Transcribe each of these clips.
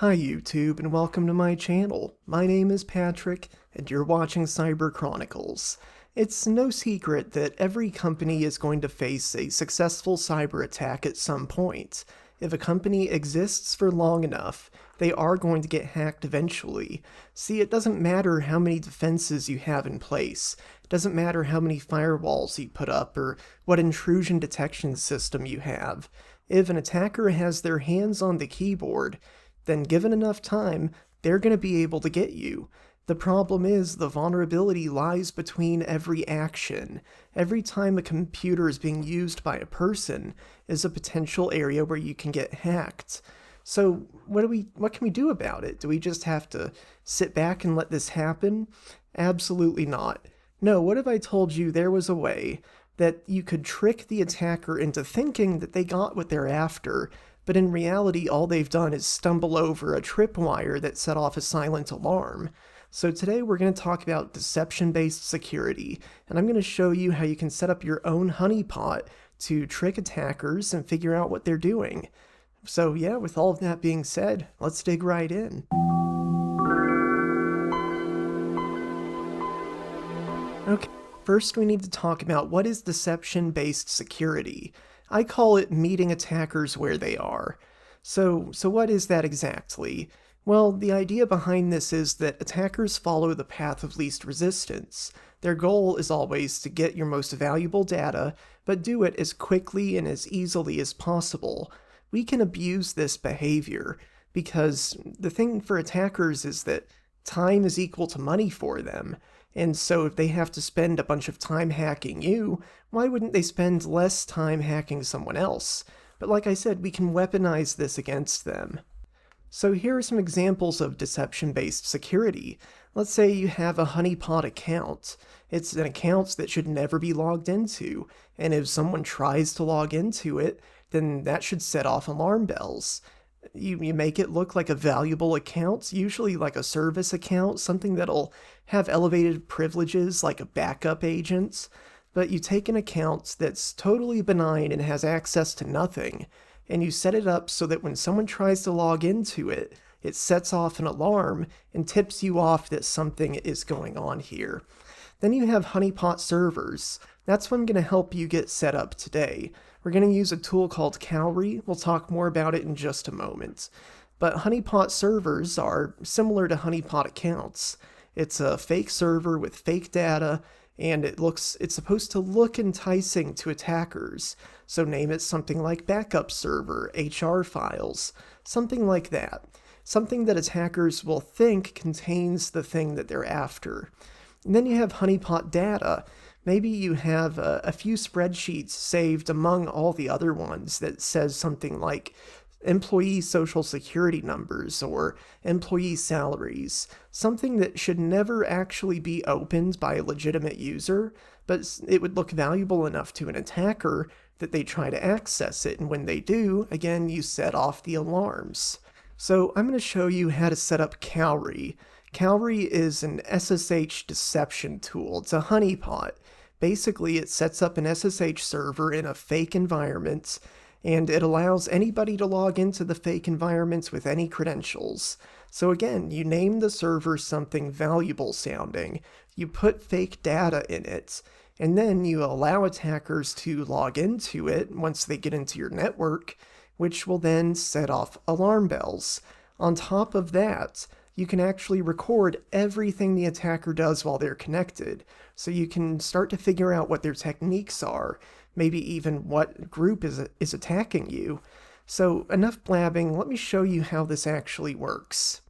Hi YouTube and welcome to my channel. My name is Patrick and you're watching Cyber Chronicles. It's no secret that every company is going to face a successful cyber attack at some point. If a company exists for long enough, they are going to get hacked eventually. See, it doesn't matter how many defenses you have in place. It doesn't matter how many firewalls you put up or what intrusion detection system you have. If an attacker has their hands on the keyboard, then given enough time, they're going to be able to get you. The problem is the vulnerability lies between every action. Every time a computer is being used by a person is a potential area where you can get hacked. So what can we do about it? Do we just have to sit back and let this happen? Absolutely not. No, what if I told you there was a way that you could trick the attacker into thinking that they got what they're after, but in reality all they've done is stumble over a tripwire that set off a silent alarm. So today we're going to talk about deception-based security, and I'm going to show you how you can set up your own honeypot to trick attackers and figure out what they're doing. So yeah, with all of that being said, let's dig right in. Okay, first we need to talk about what is deception-based security. I call it meeting attackers where they are. So what is that exactly? Well, the idea behind this is that attackers follow the path of least resistance. Their goal is always to get your most valuable data, but do it as quickly and as easily as possible. We can abuse this behavior, because the thing for attackers is that time is equal to money for them. And so if they have to spend a bunch of time hacking you, why wouldn't they spend less time hacking someone else? But like I said, we can weaponize this against them. So here are some examples of deception-based security. Let's say you have a honeypot account. It's an account that should never be logged into, and if someone tries to log into it, then that should set off alarm bells. You make it look like a valuable account, usually like a service account, something that'll have elevated privileges like a backup agent, but you take an account that's totally benign and has access to nothing, and you set it up so that when someone tries to log into it, it sets off an alarm and tips you off that something is going on here. Then you have honeypot servers. That's what I'm going to help you get set up today. We're going to use a tool called Cowrie. We'll talk more about it in just a moment. But honeypot servers are similar to honeypot accounts. It's a fake server with fake data, and it's supposed to look enticing to attackers. So name it something like backup server, HR files, something like that. Something that attackers will think contains the thing that they're after. And then you have honeypot data. Maybe you have a few spreadsheets saved among all the other ones that says something like employee social security numbers or employee salaries, something that should never actually be opened by a legitimate user, but it would look valuable enough to an attacker that they try to access it, and when they do, again, you set off the alarms. So I'm going to show you how to set up Cowrie. Cowrie is an SSH deception tool. It's a honeypot. Basically, it sets up an SSH server in a fake environment, and it allows anybody to log into the fake environments with any credentials. So again, you name the server something valuable sounding, you put fake data in it, and then you allow attackers to log into it once they get into your network, which will then set off alarm bells. On top of that, you can actually record everything the attacker does while they're connected, so you can start to figure out what their techniques are, maybe even what group is attacking you. So enough blabbing, let me show you how this actually works.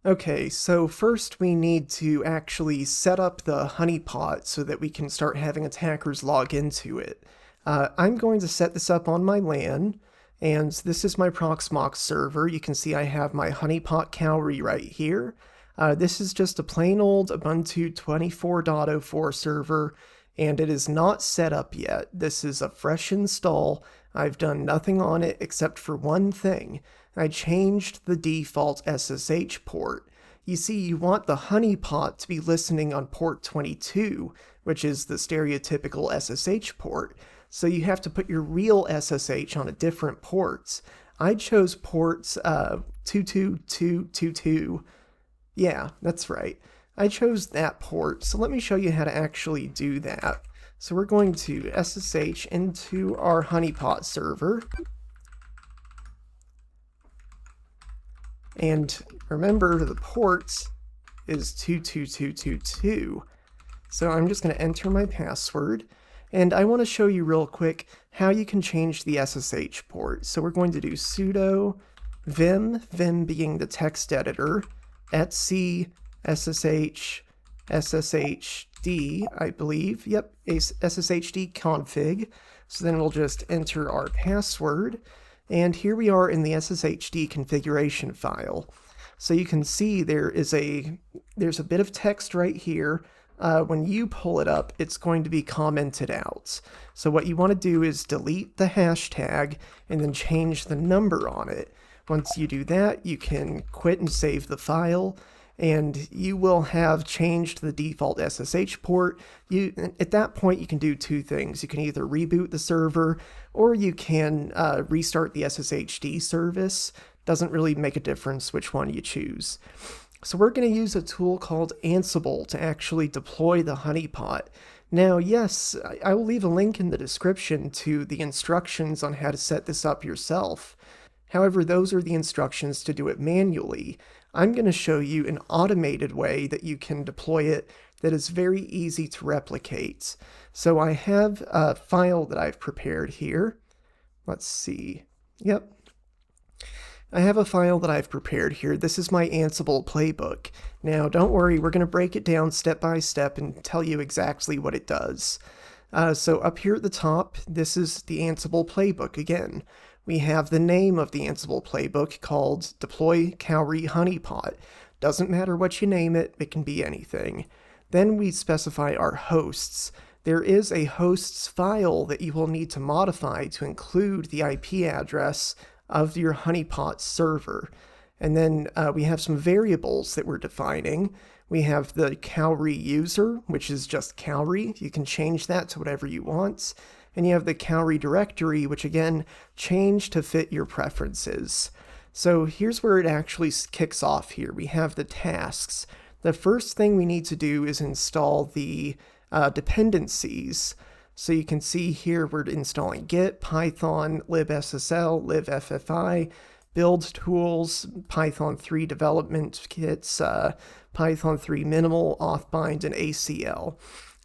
Okay, so first we need to actually set up the honeypot so that we can start having attackers log into it. I'm going to set this up on my LAN, and this is my Proxmox server. You can see I have my honeypot Cowrie right here. This is just a plain old Ubuntu 24.04 server, and it is not set up yet. This is a fresh install. I've done nothing on it except for one thing. I changed the default SSH port. You see, you want the honeypot to be listening on port 22, which is the stereotypical SSH port. So you have to put your real SSH on a different port. I chose ports 22222. Yeah, that's right. I chose that port, so let me show you how to actually do that. So we're going to SSH into our honeypot server. And remember, the port is 22222. So I'm just going to enter my password. And I want to show you real quick how you can change the SSH port. So we're going to do sudo vim being the text editor, etc ssh sshd, I believe. Yep, sshd config. So then we'll just enter our password. And here we are in the sshd configuration file. So you can see there's a bit of text right here. When you pull it up, it's going to be commented out. So what you want to do is delete the hashtag and then change the number on it. Once you do that, you can quit and save the file, and you will have changed the default SSH port. At that point, you can do two things. You can either reboot the server, or you can restart the SSHD service. Doesn't really make a difference which one you choose. So we're going to use a tool called Ansible to actually deploy the honeypot. Now, yes, I will leave a link in the description to the instructions on how to set this up yourself. However, those are the instructions to do it manually. I'm going to show you an automated way that you can deploy it that is very easy to replicate. So I have a file that I've prepared here. Let's see. Yep. I have a file that I've prepared here. This is my Ansible playbook. Now, don't worry, we're going to break it down step by step and tell you exactly what it does. So up here at the top, this is the Ansible playbook again. We have the name of the Ansible playbook called Deploy Cowrie Honeypot. Doesn't matter what you name it, it can be anything. Then we specify our hosts. There is a hosts file that you will need to modify to include the IP address of your honeypot server. And then we have some variables that we're defining. We have the Cowrie user, which is just Cowrie. You can change that to whatever you want. And you have the Cowrie directory, which again, change to fit your preferences. So here's where it actually kicks off here. We have the tasks. The first thing we need to do is install the dependencies. So you can see here we're installing Git, Python, libssl, libffi, build tools, Python 3 development kits, Python 3 minimal, authbind, and ACL.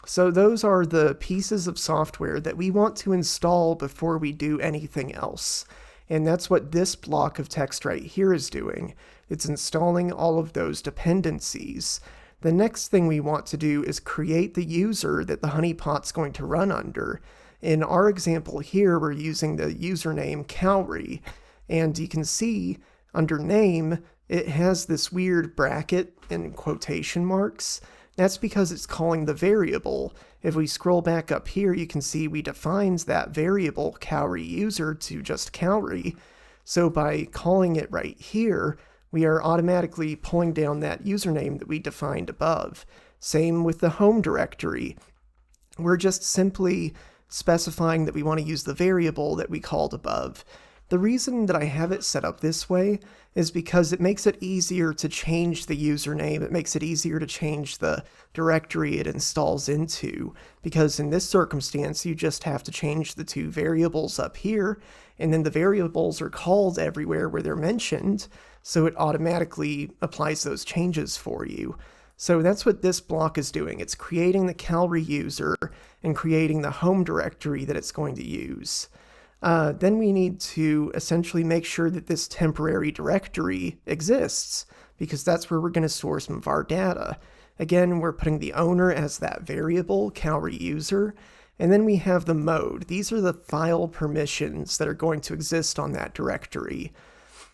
So those are the pieces of software that we want to install before we do anything else. And that's what this block of text right here is doing. It's installing all of those dependencies. The next thing we want to do is create the user that the honeypot's going to run under. In our example here, we're using the username Cowrie. And you can see under name, it has this weird bracket and quotation marks. That's because it's calling the variable. If we scroll back up here, you can see we defined that variable Cowrie user to just Cowrie. So by calling it right here, we are automatically pulling down that username that we defined above. Same with the home directory. We're just simply specifying that we want to use the variable that we called above. The reason that I have it set up this way is because it makes it easier to change the username. It makes it easier to change the directory it installs into, because in this circumstance, you just have to change the two variables up here, and then the variables are called everywhere where they're mentioned, so it automatically applies those changes for you. So that's what this block is doing. It's creating the Cowrie user and creating the home directory that it's going to use. Then we need to essentially make sure that this temporary directory exists, because that's where we're going to store some of our data. Again, we're putting the owner as that variable, Cowrie user, and then we have the mode. These are the file permissions that are going to exist on that directory.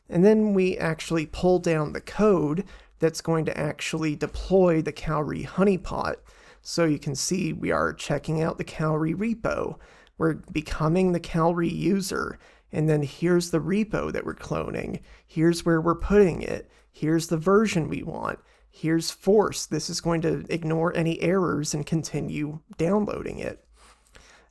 And then we actually pull down the code that's going to actually deploy the Cowrie honeypot. So you can see we are checking out the Cowrie repo. We're becoming the Cowrie user, and then here's the repo that we're cloning. Here's where we're putting it. Here's the version we want. Here's force. This is going to ignore any errors and continue downloading it.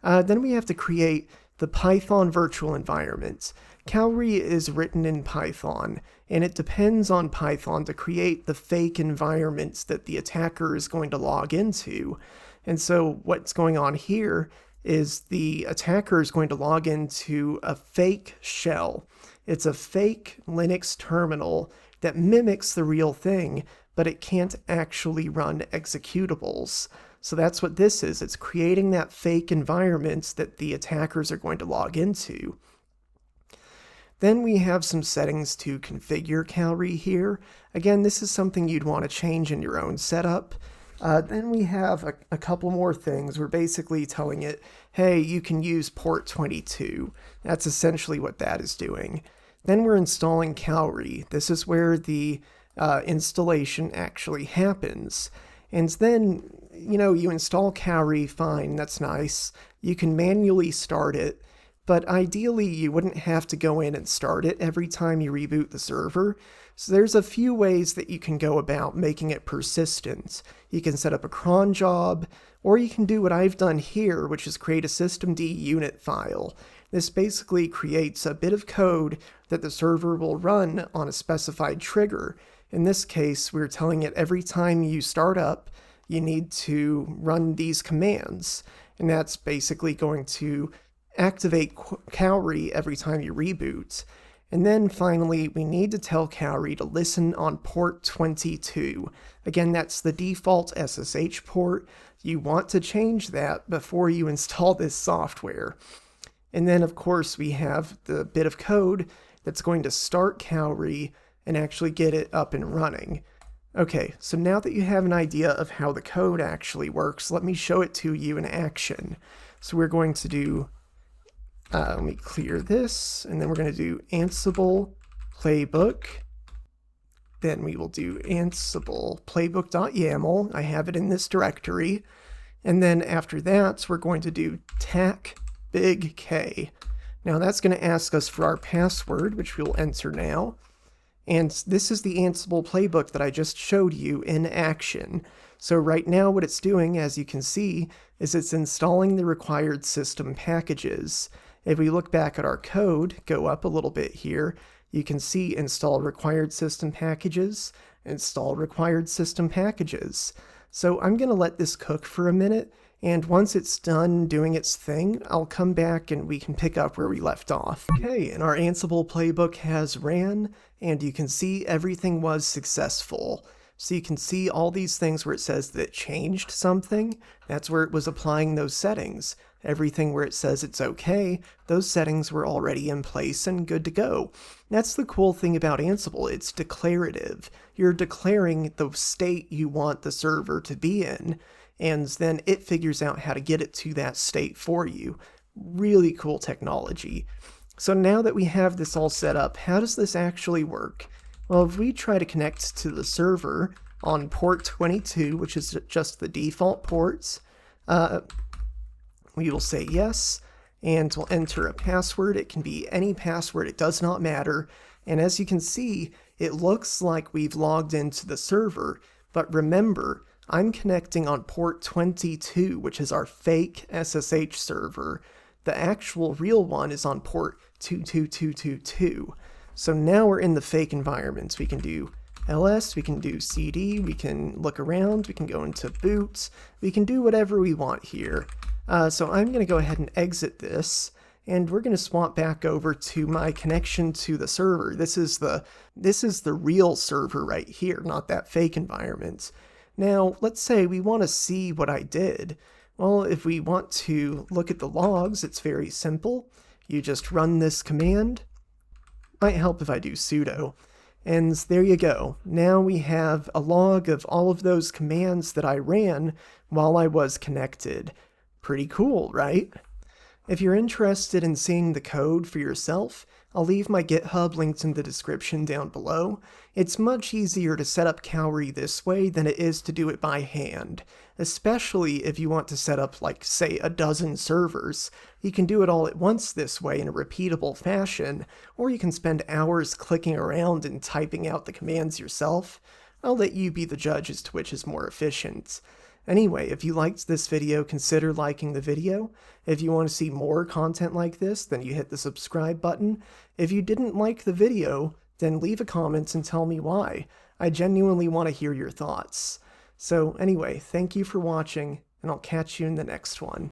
Then we have to create the Python virtual environment. Cowrie is written in Python, and it depends on Python to create the fake environments that the attacker is going to log into. And so what's going on here is the attacker is going to log into a fake shell. It's a fake Linux terminal that mimics the real thing, but it can't actually run executables. So that's what this is. It's creating that fake environment that the attackers are going to log into. Then we have some settings to configure Cowrie here. Again, this is something you'd want to change in your own setup. Then we have a couple more things. We're basically telling it, hey, you can use port 22. That's essentially what that is doing. Then we're installing Cowrie. This is where the installation actually happens. And then, you install Cowrie, fine, that's nice. You can manually start it, but ideally you wouldn't have to go in and start it every time you reboot the server. So there's a few ways that you can go about making it persistent. You can set up a cron job, or you can do what I've done here, which is create a systemd unit file. This basically creates a bit of code that the server will run on a specified trigger. In this case, we're telling it every time you start up, you need to run these commands, and that's basically going to activate Cowrie every time you reboot. And then finally, we need to tell Cowrie to listen on port 22. Again, that's the default SSH port. You want to change that before you install this software. And then, of course, we have the bit of code that's going to start Cowrie and actually get it up and running. Okay, so now that you have an idea of how the code actually works, let me show it to you in action. So we're going to do, let me clear this, and then we're going to do Ansible playbook. Then we will do Ansible playbook.yaml. I have it in this directory. And then after that, we're going to do tac big K. Now that's going to ask us for our password, which we'll enter now. And this is the Ansible playbook that I just showed you in action. So right now what it's doing, as you can see, is it's installing the required system packages. If we look back at our code, go up a little bit here, you can see install required system packages, install required system packages. So I'm going to let this cook for a minute, and once it's done doing its thing, I'll come back and we can pick up where we left off. Okay, and our Ansible playbook has ran, and you can see everything was successful. So you can see all these things where it says that it changed something, that's where it was applying those settings. Everything where it says it's okay, those settings were already in place and good to go. That's the cool thing about Ansible, it's declarative. You're declaring the state you want the server to be in, and then it figures out how to get it to that state for you. Really cool technology. So now that we have this all set up, how does this actually work? Well, if we try to connect to the server on port 22, which is just the default ports, we will say yes, and we'll enter a password. It can be any password, it does not matter. And as you can see, it looks like we've logged into the server, but remember, I'm connecting on port 22, which is our fake SSH server. The actual real one is on port 22222. So now we're in the fake environments. We can do ls, we can do cd, we can look around, we can go into boot, we can do whatever we want here. So I'm going to go ahead and exit this, and we're going to swap back over to my connection to the server. This is the real server right here, not that fake environment. Now, let's say we want to see what I did. Well, if we want to look at the logs, it's very simple. You just run this command. Might help if I do sudo. And there you go. Now we have a log of all of those commands that I ran while I was connected. Pretty cool, right? If you're interested in seeing the code for yourself, I'll leave my GitHub linked in the description down below. It's much easier to set up Cowrie this way than it is to do it by hand, especially if you want to set up, like, say, a dozen servers. You can do it all at once this way in a repeatable fashion, or you can spend hours clicking around and typing out the commands yourself. I'll let you be the judge as to which is more efficient. Anyway, if you liked this video, consider liking the video. If you want to see more content like this, then you hit the subscribe button. If you didn't like the video, then leave a comment and tell me why. I genuinely want to hear your thoughts. So anyway, thank you for watching, and I'll catch you in the next one.